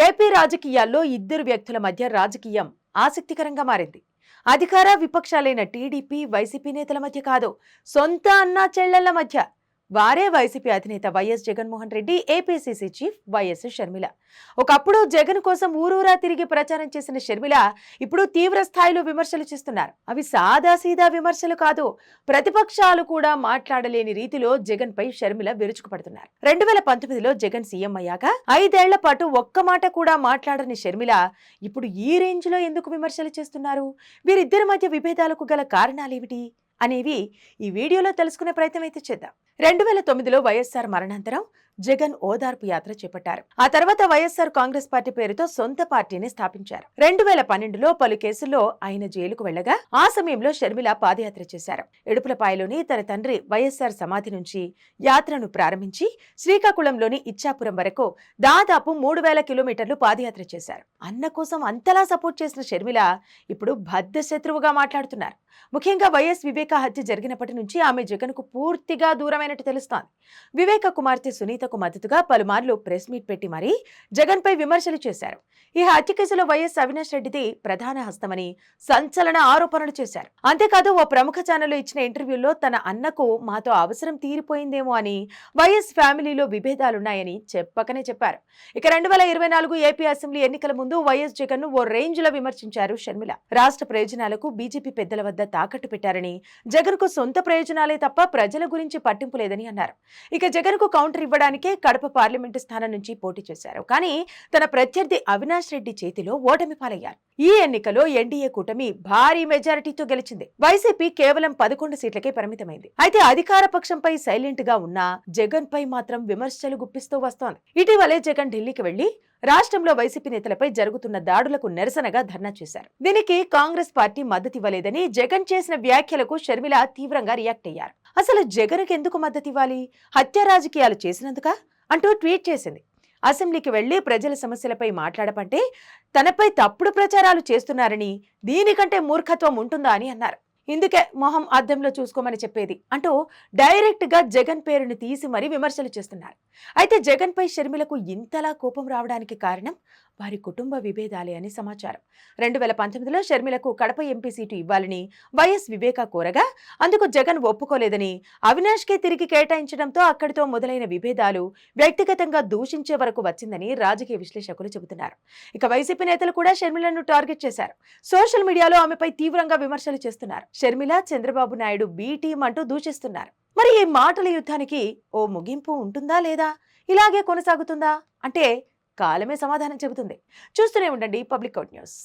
AP రాజకీయాల్లో ఇద్దరు వ్యక్తుల మధ్య రాజకీయం ఆసక్తికరంగా మారింది. అధికార విపక్షాలైన టీడీపీ, వైసీపీ నేతల మధ్య కాదు, సొంత అన్నా చెల్లెళ్ల మధ్య. వారే వైసీపీ అధినేత YS Jaganmohan Reddy, APCC chief YS Sharmila. ఒకప్పుడు జగన్ కోసం ఊరూరా తిరిగి ప్రచారం చేసిన షర్మిల ఇప్పుడు తీవ్ర స్థాయిలో విమర్శలు చేస్తున్నారు. అవి సాదాసీదా విమర్శలు కాదు, ప్రతిపక్షాలు కూడా మాట్లాడలేని రీతిలో జగన్ పై షర్మిల విరుచుకుపడుతున్నారు. 2019లో జగన్ సీఎం అయ్యాక 5 ఏళ్ల పాటు ఒక్క మాట కూడా మాట్లాడని షర్మిల ఇప్పుడు ఈ రేంజ్ లో ఎందుకు విమర్శలు చేస్తున్నారు? వీరిద్దరి మధ్య విభేదాలకు గల కారణాలేమిటి అనేవి ఈ వీడియోలో తెలుసుకునే ప్రయత్నం అయితే చేద్దాం. 2009లో వైఎస్ఆర్ మరణాంతరం జగన్ ఓదార్పు యాత్ర చేపట్టారు. ఆ తర్వాత వైఎస్ఆర్ కాంగ్రెస్ పార్టీ పేరుతో సొంత పార్టీని స్థాపించారు. 2012లో పలు కేసుల్లో ఆయన జైలుకు వెళ్లగా ఆ సమయంలో షర్మిల పాదయాత్ర చేశారు. ఇడుపులపాయలోని తన తండ్రి వైఎస్ఆర్ సమాధి నుంచి యాత్రను ప్రారంభించి శ్రీకాకుళంలోని ఇచ్చాపురం వరకు దాదాపు 3000 కిలోమీటర్లు పాదయాత్ర చేశారు. అన్న కోసం అంతలా సపోర్ట్ చేసిన షర్మిల ఇప్పుడు బద్ధ శత్రువుగా మాట్లాడుతున్నారు. ముఖ్యంగా వైఎస్ వివేక హత్య జరిగినప్పటి నుంచి ఆమె జగన్ కు పూర్తిగా దూరమైనట్టు తెలుస్తోంది. వివేక కుమార్తె సునీతకు మద్దతుగా పలుమార్లు ప్రెస్ మీట్ పెట్టి మరీ జగన్ పై విమర్శలు చేశారు. ఈ హత్య కేసులో వైఎస్ అవినాష్ రెడ్డిది ప్రధాన హస్తమని సంచలన ఆరోపణలు చేశారు. అంతేకాదు ఓ ప్రముఖ ఛానల్లో ఇచ్చిన ఇంటర్వ్యూలో తన అన్నకు మాతో అవసరం తీరిపోయిందేమో అని, వైఎస్ ఫ్యామిలీలో విభేదాలున్నాయని చెప్పకనే చెప్పారు. ఇక 2024 ఏపీ అసెంబ్లీ ఎన్నికల ముందు వైఎస్ జగన్ ను ఓ రేంజ్ లో విమర్శించారు షర్మిల. రాష్ట్ర ప్రయోజనాలకు బీజేపీ పెద్దల వద్ద తాకట్టు పెట్టారని, జగన్ కు సొంత ప్రయోజనాలే తప్ప ప్రజల గురించి పట్టింపు లేదని అన్నారు. ఇక జగన్ కు కౌంటర్ ఇవ్వడానికే కడప పార్లమెంటు స్థానం నుంచి పోటీ చేశారు. కానీ తన ప్రత్యర్థి అవినాష్ రెడ్డి చేతిలో ఓటమి పాలయ్యారు. ఈ ఎన్నికలో ఎన్డీఏ కూటమి భారీ మెజారిటీతో గెలిచింది. వైసీపీ కేవలం 11 సీట్లకే పరిమితమైంది. అయితే అధికార పక్షంపై సైలెంట్ గా ఉన్న జగన్ పై మాత్రం విమర్శలు గుప్పిస్తూ వస్తోంది. ఇటీవలే జగన్ ఢిల్లీకి వెళ్లి రాష్ట్రంలో వైసీపీ నేతలపై జరుగుతున్న దాడులకు నిరసనగా ధర్నా చేశారు. దీనికి కాంగ్రెస్ పార్టీ మద్దతివ్వలేదని, జగన్ చేసిన వ్యాఖ్యలకు షర్మిల తీవ్రంగా రియాక్ట్ అయ్యారు. అసలు జగన్ కు ఎందుకు మద్దతివ్వాలి? హత్య రాజకీయాలు చేసినందుక అంటూ ట్వీట్ చేసింది. అసెంబ్లీకి వెళ్లి ప్రజల సమస్యలపై మాట్లాడపంటే తనపై తప్పుడు ప్రచారాలు చేస్తున్నారని, దీనికంటే మూర్ఖత్వం ఉంటుందా అని అన్నారు. ఇందుకే మొహం అద్దంలో చూసుకోమని చెప్పేది అంటూ డైరెక్ట్ గా జగన్ పేరును తీసి మరీ విమర్శలు చేస్తున్నారు. అయితే జగన్ పై షర్మిలకు ఇంతలా కోపం రావడానికి కారణం వారి కుటుంబ విభేదాలే అని సమాచారం. 2019లో షర్మిలకు కడప ఎంపీ సీటు ఇవ్వాలని వైఎస్ వివేక కోరగా అందుకు జగన్ ఒప్పుకోలేదని, అవినాష్ కే తిరిగి కేటాయించడంతో అక్కడితో మొదలైన విభేదాలు వ్యక్తిగతంగా దూషించే వరకు వచ్చిందని రాజకీయ విశ్లేషకులు చెబుతున్నారు. ఇక వైసీపీ నేతలు కూడా షర్మిలను టార్గెట్ చేశారు. సోషల్ మీడియాలో ఆమెపై తీవ్రంగా విమర్శలు చేస్తున్నారు. షర్మిల, చంద్రబాబు నాయుడు బి టీం అంటూ దూషిస్తున్నారు. మరి ఈ మాటల యుద్ధానికి ఓ ముగింపు ఉంటుందా లేదా ఇలాగే కొనసాగుతుందా అంటే కాలమే సమాధానం చెబుతుంది. చూస్తూనే ఉండండి పబ్లిక్ అవుట్ న్యూస్.